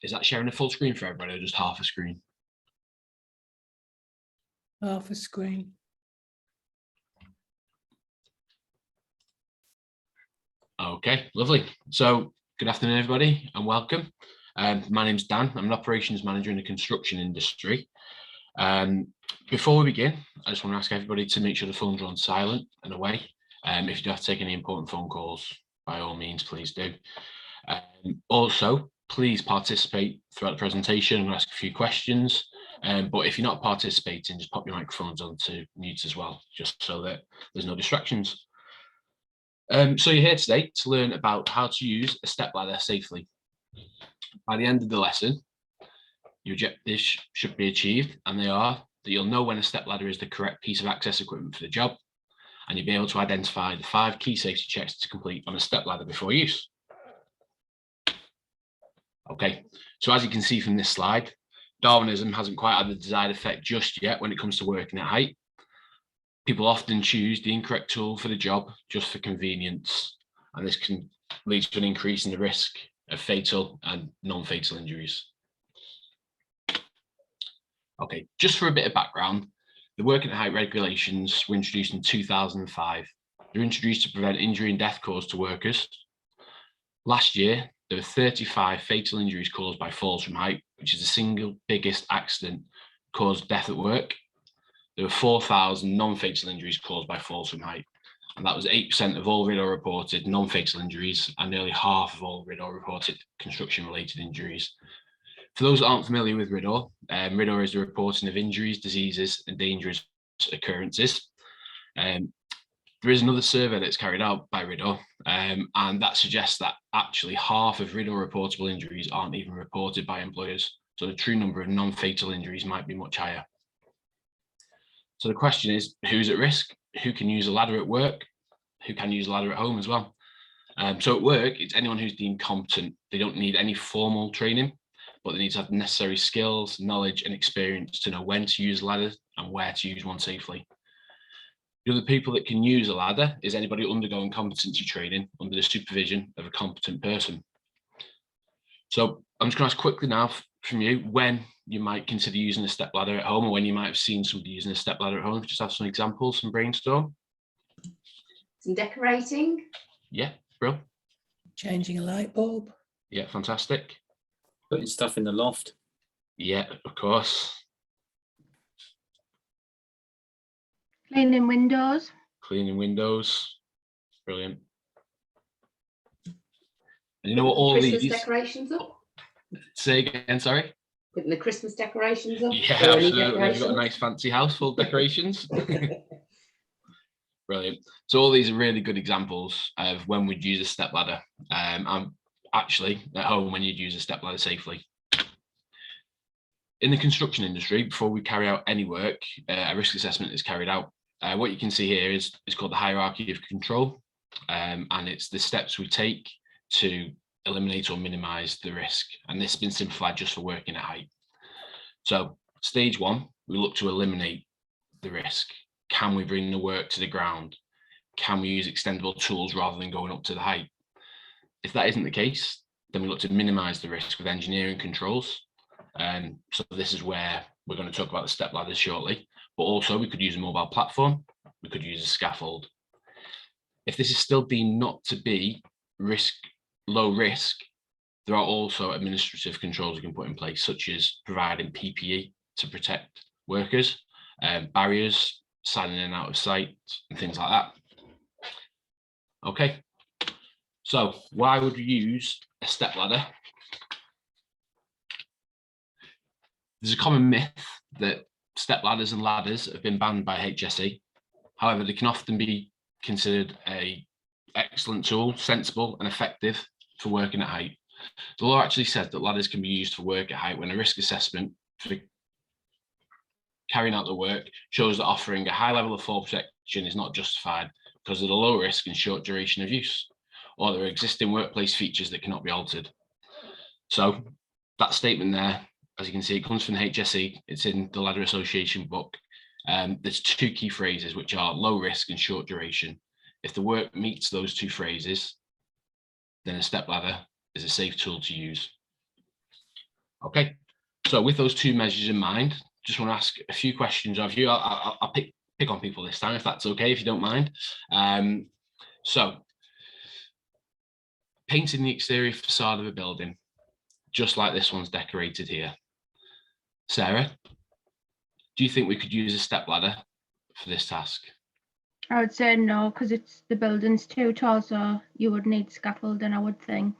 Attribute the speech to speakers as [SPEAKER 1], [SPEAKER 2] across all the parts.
[SPEAKER 1] Is that sharing a full screen for everybody or just half a screen?
[SPEAKER 2] Half a screen.
[SPEAKER 1] Okay, lovely. So good afternoon, everybody, and welcome. My name's Dan. I'm an operations manager in the construction industry. Before we begin, I just want to ask everybody to make sure the phones are on silent and away. If you do have to take any important phone calls, by all means, please do. Also, please participate throughout the presentation and ask a few questions. But if you're not participating, just pop your microphones onto mute as well, just so that there's no distractions. So you're here today to learn about how to use a stepladder safely. By the end of the lesson, your objectives should be achieved, and they are that you'll know when a stepladder is the correct piece of access equipment for the job, and you'll be able to identify the 5 key safety checks to complete on a stepladder before use. Okay, so as you can see from this slide, Darwinism hasn't quite had the desired effect just yet when it comes to working at height. People often choose the incorrect tool for the job just for convenience, and this can lead to an increase in the risk of fatal and non-fatal injuries. Okay, just for a bit of background, the working at height regulations were introduced in 2005. They're introduced to prevent injury and death caused to workers. Last year, there were 35 fatal injuries caused by falls from height, which is the single biggest accident caused death at work. There were 4,000 non-fatal injuries caused by falls from height, and that was 8% of all RIDDOR reported non-fatal injuries and nearly half of all RIDDOR reported construction-related injuries. For those that aren't familiar with RIDDOR, RIDDOR is the reporting of injuries, diseases, and dangerous occurrences. There is another survey that's carried out by RIDDOR, and that suggests that actually half of RIDDOR reportable injuries aren't even reported by employers. So the true number of non-fatal injuries might be much higher. So the question is, who's at risk? Who can use a ladder at work? Who can use a ladder at home as well? So at work, it's anyone who's deemed competent. They don't need any formal training, but they need to have the necessary skills, knowledge, and experience to know when to use a ladder and where to use one safely. The other people that can use a ladder is anybody undergoing competency training under the supervision of a competent person. So I'm just going to ask quickly now from you when you might consider using a stepladder at home, or when you might have seen somebody using a stepladder at home. Just have some examples, some brainstorm.
[SPEAKER 3] Some decorating.
[SPEAKER 1] Yeah, bro.
[SPEAKER 2] Changing a light bulb.
[SPEAKER 1] Yeah, fantastic.
[SPEAKER 4] Putting stuff in the loft.
[SPEAKER 1] Yeah, of course.
[SPEAKER 3] Cleaning windows.
[SPEAKER 1] Cleaning windows. Brilliant. And you know what all
[SPEAKER 3] Christmas
[SPEAKER 1] these
[SPEAKER 3] decorations up.
[SPEAKER 1] say again, sorry?
[SPEAKER 3] Putting the Christmas decorations up.
[SPEAKER 1] Yeah,
[SPEAKER 3] Or any
[SPEAKER 1] absolutely. You've got a nice fancy house full of decorations. Brilliant. So all these are really good examples of when we'd use a stepladder. And actually at home when you'd use a stepladder safely. In the construction industry, before we carry out any work, a risk assessment is carried out. What you can see here is called the hierarchy of control, and it's the steps we take to eliminate or minimize the risk. And this has been simplified just for working at height. So stage 1, we look to eliminate the risk. Can we bring the work to the ground? Can we use extendable tools rather than going up to the height? If that isn't the case, then we look to minimize the risk with engineering controls. So this is where we're going to talk about the step ladders shortly, but also we could use a mobile platform, we could use a scaffold. If this is still deemed not to be low risk, there are also administrative controls we can put in place, such as providing PPE to protect workers, barriers, signing in and out of sight, and things like that. Okay, so why would we use a step ladder? There's a common myth that step ladders and ladders have been banned by HSE. However, they can often be considered an excellent tool, sensible and effective for working at height. The law actually says that ladders can be used for work at height when a risk assessment for carrying out the work shows that offering a high level of fall protection is not justified because of the low risk and short duration of use, or there are existing workplace features that cannot be altered. So that statement there, as you can see, it comes from the HSE. It's in the Ladder Association book. There's 2 key phrases, which are low risk and short duration. If the work meets those 2 phrases, then a step ladder is a safe tool to use. Okay, so with those two measures in mind, just want to ask a few questions of you. I'll pick on people this time, if that's okay, if you don't mind. So, painting the exterior facade of a building, just like this one's decorated here. Sarah, do you think we could use a step ladder for this task?
[SPEAKER 5] I would say no, because the building's too tall, so you would need scaffolding, I would think.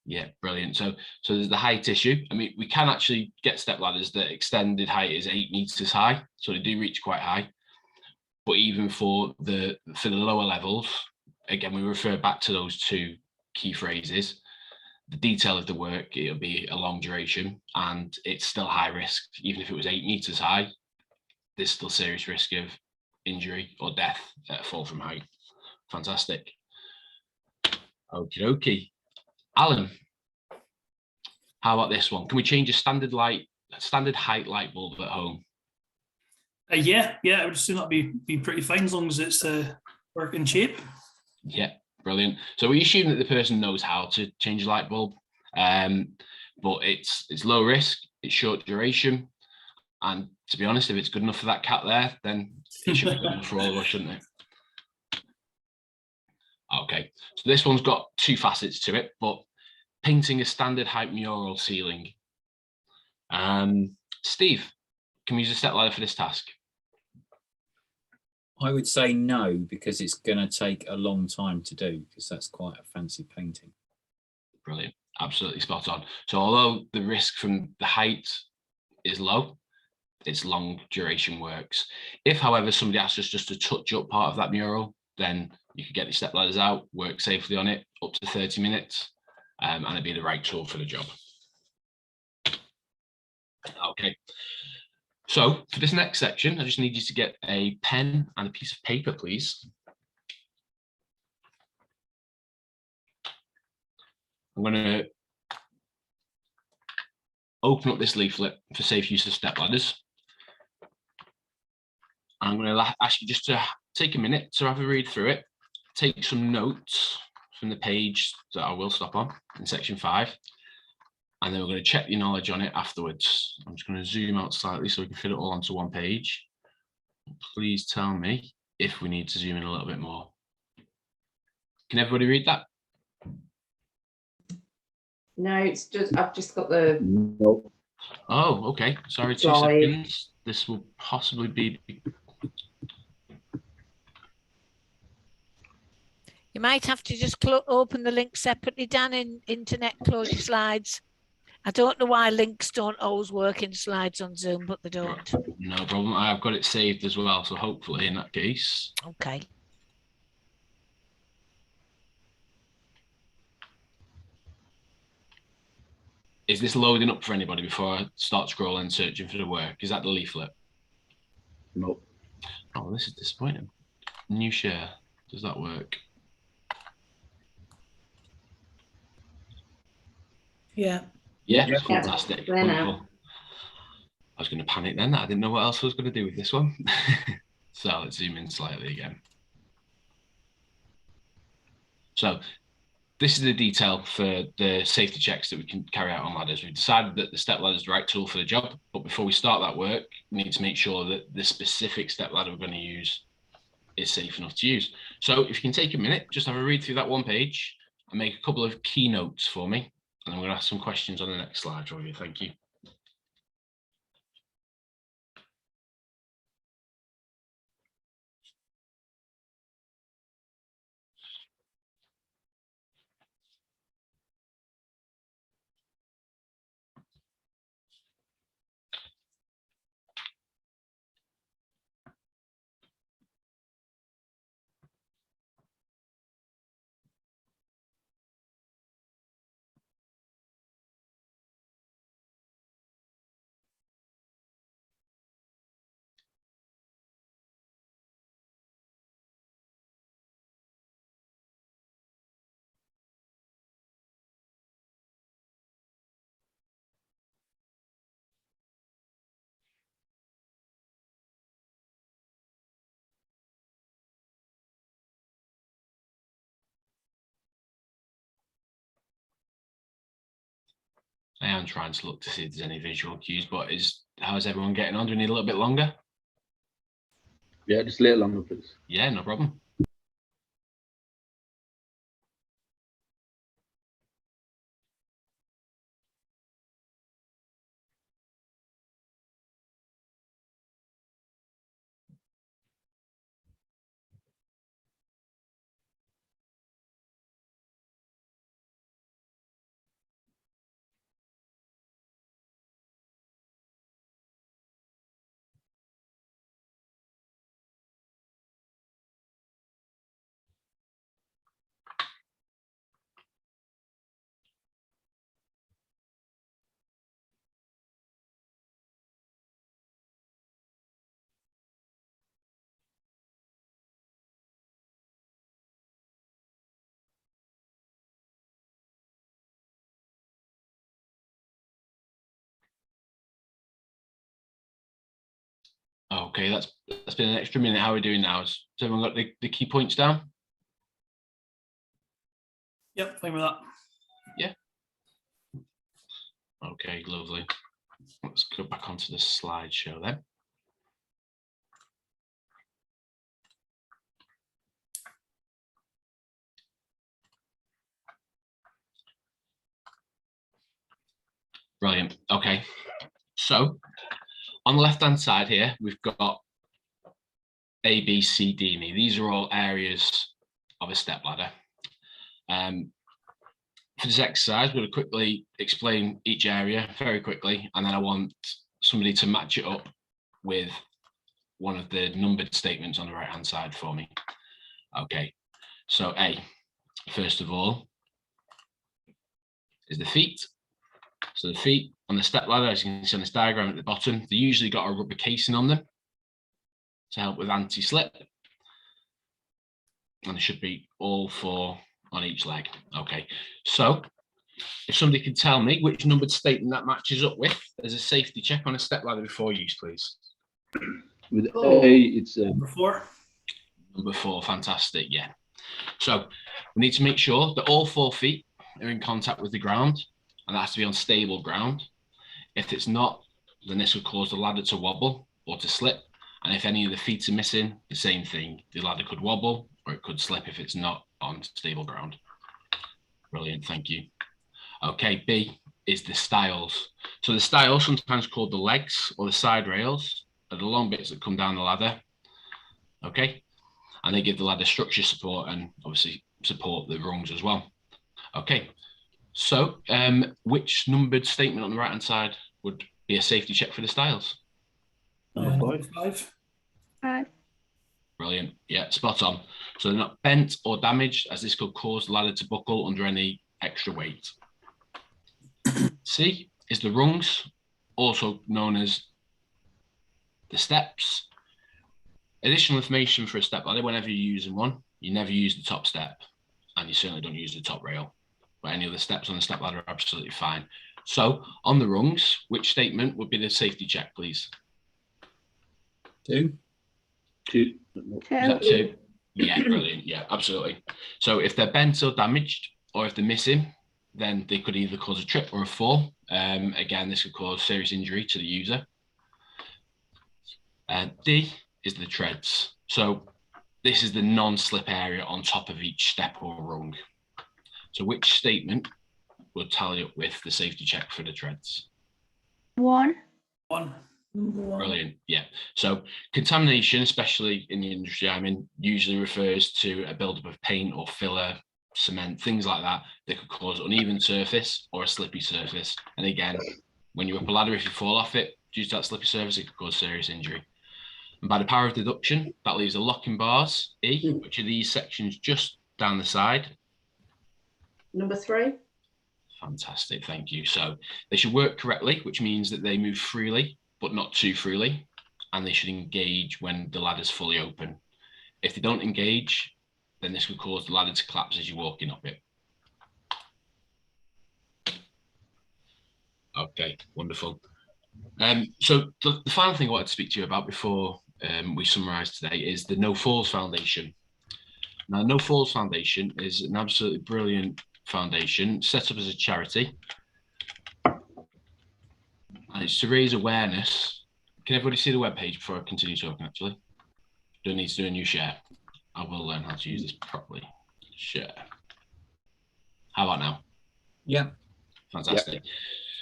[SPEAKER 1] Yeah, brilliant. So there's the height issue. I mean, we can actually get step ladders that extended height is 8 meters high, so they do reach quite high. But even for the lower levels, again, we refer back to those two key phrases. The detail of the work, it'll be a long duration, and it's still high risk. Even if it was 8 meters high, there's still serious risk of injury or death at fall from height. Fantastic. Okie dokie. Alan, how about this one? Can we change a standard height light bulb at home?
[SPEAKER 6] Yeah, I would assume that'd be pretty fine as long as it's working shape.
[SPEAKER 1] Yeah, brilliant. So we assume that the person knows how to change a light bulb, but it's low risk, it's short duration, and to be honest, if it's good enough for that cat there, then it should be good enough for all of us, shouldn't it? Okay, so this one's got two facets to it, but painting a standard height mural ceiling. Steve, can we use a step ladder for this task?
[SPEAKER 4] I would say no, because it's going to take a long time to do, because that's quite a fancy painting.
[SPEAKER 1] Brilliant, absolutely spot on. So although the risk from the height is low, it's long duration works. If, however, somebody asks us just to touch up part of that mural, then you could get the step ladders out, work safely on it up to 30 minutes, and it'd be the right tool for the job. Okay. So for this next section, I just need you to get a pen and a piece of paper, please. I'm going to open up this leaflet for safe use of step ladders. I'm going to ask you just to take a minute to have a read through it, take some notes from the page that I will stop on in section 5, and then we're going to check your knowledge on it afterwards. I'm just going to zoom out slightly so we can fit it all onto one page. Please tell me if we need to zoom in a little bit more. Can everybody read that?
[SPEAKER 3] No, it's just, I've just got the.
[SPEAKER 4] Nope.
[SPEAKER 1] Oh, okay. Sorry, 2
[SPEAKER 3] Drive.
[SPEAKER 1] seconds. This will possibly be.
[SPEAKER 7] You might have to just open the link separately, Dan, in Internet, close your slides. I don't know why links don't always work in slides on Zoom, but they don't.
[SPEAKER 1] No problem. I've got it saved as well, so hopefully in that case.
[SPEAKER 7] Okay.
[SPEAKER 1] Is this loading up for anybody before I start scrolling, searching for the work? Is that the leaflet?
[SPEAKER 4] Nope.
[SPEAKER 1] Oh, this is disappointing. New share. Does that work?
[SPEAKER 2] Yeah.
[SPEAKER 1] Yeah,
[SPEAKER 4] Yeah.
[SPEAKER 1] fantastic.
[SPEAKER 3] Yeah, there now.
[SPEAKER 1] Wonderful. I was going to panic then. I didn't know what else I was going to do with this one. So let's zoom in slightly again. So this is the detail for the safety checks that we can carry out on ladders. We've decided that the step ladder is the right tool for the job, but before we start that work, we need to make sure that the specific step ladder we're going to use is safe enough to use. So if you can take a minute, just have a read through that one page and make a couple of key notes for me. And I'm going to ask some questions on the next slide for you. Thank you. I am trying to look to see if there's any visual cues, but how's everyone getting on? Do we need a little bit longer?
[SPEAKER 8] Yeah, just a little longer, please.
[SPEAKER 1] Yeah, no problem. Okay, that's been an extra minute. How are we doing now? Has everyone got the key points down?
[SPEAKER 6] Yep, fine with that.
[SPEAKER 1] Okay, lovely. Let's go back onto the slideshow then. Brilliant. Okay, so on the left-hand side here, we've got A, B, C, D, and E. These are all areas of a step ladder. For this exercise, we're going to quickly explain each area very quickly, and then I want somebody to match it up with one of the numbered statements on the right-hand side for me. Okay, so A, first of all, is the feet. So the feet on the step ladder, as you can see on this diagram at the bottom, they usually got a rubber casing on them to help with anti-slip. And there should be all 4 on each leg. Okay, so if somebody could tell me which numbered statement that matches up with as a safety check on a step ladder before use, please.
[SPEAKER 8] With A, it's
[SPEAKER 6] Number 4.
[SPEAKER 1] Number 4, fantastic, yeah. So we need to make sure that all 4 feet are in contact with the ground, and that has to be on stable ground. If it's not, then this would cause the ladder to wobble or to slip. And if any of the feet are missing, the same thing. The ladder could wobble or it could slip if it's not on stable ground. Brilliant, thank you. Okay, B is the stiles. So the stiles, sometimes called the legs or the side rails, are the long bits that come down the ladder. Okay, and they give the ladder structure support and obviously support the rungs as well. Okay, so which numbered statement on the right hand side would be a safety check for the stiles?
[SPEAKER 8] number 5.
[SPEAKER 6] 5.
[SPEAKER 5] 5.
[SPEAKER 1] Brilliant, yeah, spot on. So they're not bent or damaged, as this could cause the ladder to buckle under any extra weight. C is the rungs, also known as the steps. Additional information for a step ladder: whenever you're using one, you never use the top step, and you certainly don't use the top rail. But any of the steps on the step ladder are absolutely fine. So on the rungs, which statement would be the safety check, please?
[SPEAKER 4] 2.
[SPEAKER 8] 2.
[SPEAKER 1] Is that 2? Yeah, brilliant. Yeah, absolutely. So if they're bent or damaged, or if they're missing, then they could either cause a trip or a fall. Again, this could cause serious injury to the user. D is the treads. So this is the non-slip area on top of each step or rung. So which statement will tally up with the safety check for the treads?
[SPEAKER 5] 1.
[SPEAKER 6] 1.
[SPEAKER 2] Number 1.
[SPEAKER 1] Brilliant. Yeah. So contamination, especially in the industry I'm in, usually refers to a buildup of paint or filler, cement, things like that, that could cause uneven surface or a slippy surface. And again, when you're up a ladder, if you fall off it due to that slippy surface, it could cause serious injury. And by the power of deduction, that leaves the locking bars, E, which are these sections just down the side.
[SPEAKER 3] Number 3.
[SPEAKER 1] Fantastic, thank you. So they should work correctly, which means that they move freely, but not too freely, and they should engage when the ladder's fully open. If they don't engage, then this would cause the ladder to collapse as you're walking up it. Okay, wonderful. So the final thing I wanted to speak to you about before we summarise today is the No Falls Foundation. Now, No Falls Foundation is an absolutely brilliant foundation set up as a charity, it's to raise awareness. Can everybody see the webpage before I continue talking, actually? Don't need to do a new share. I will learn how to use this properly. Share. How about now?
[SPEAKER 4] Yeah.
[SPEAKER 1] Fantastic.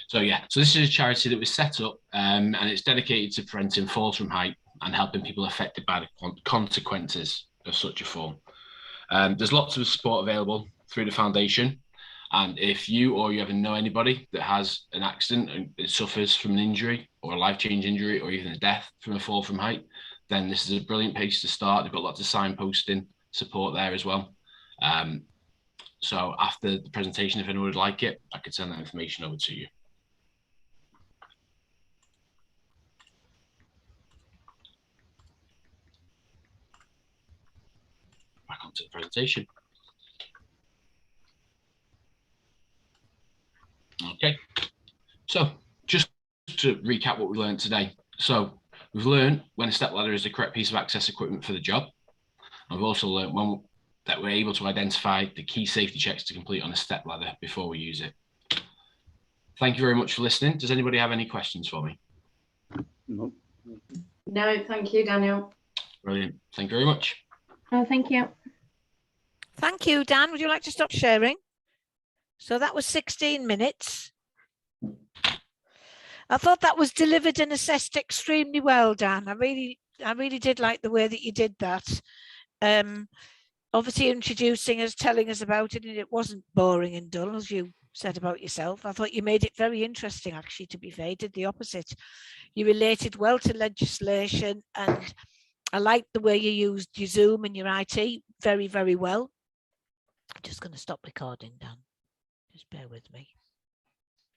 [SPEAKER 1] So this is a charity that was set up and it's dedicated to preventing falls from height and helping people affected by the consequences of such a fall. There's lots of support available through the foundation. And if you or you ever know anybody that has an accident and it suffers from an injury or a life-changing injury or even a death from a fall from height, then this is a brilliant place to start. They've got lots of signposting support there as well. So after the presentation, if anyone would like it, I could send that information over to you. Back onto the presentation. Okay, so just to recap what we learned today. So we've learned when a step ladder is the correct piece of access equipment for the job. I've also learned that we're able to identify the key safety checks to complete on a step ladder before we use it. Thank you very much for listening. Does anybody have any questions for me?
[SPEAKER 8] No.
[SPEAKER 3] No, thank you, Daniel.
[SPEAKER 1] Brilliant. Thank you very much.
[SPEAKER 5] Oh, thank you.
[SPEAKER 7] Thank you, Dan. Would you like to stop sharing? So that was 16 minutes. I thought that was delivered and assessed extremely well, Dan. I really did like the way that you did that. Obviously introducing us, telling us about it, and it wasn't boring and dull, as you said about yourself. I thought you made it very interesting, actually, to be fair. You did the opposite. You related well to legislation, and I liked the way you used your Zoom and your IT very, very well. I'm just going to stop recording, Dan. Just bear with me.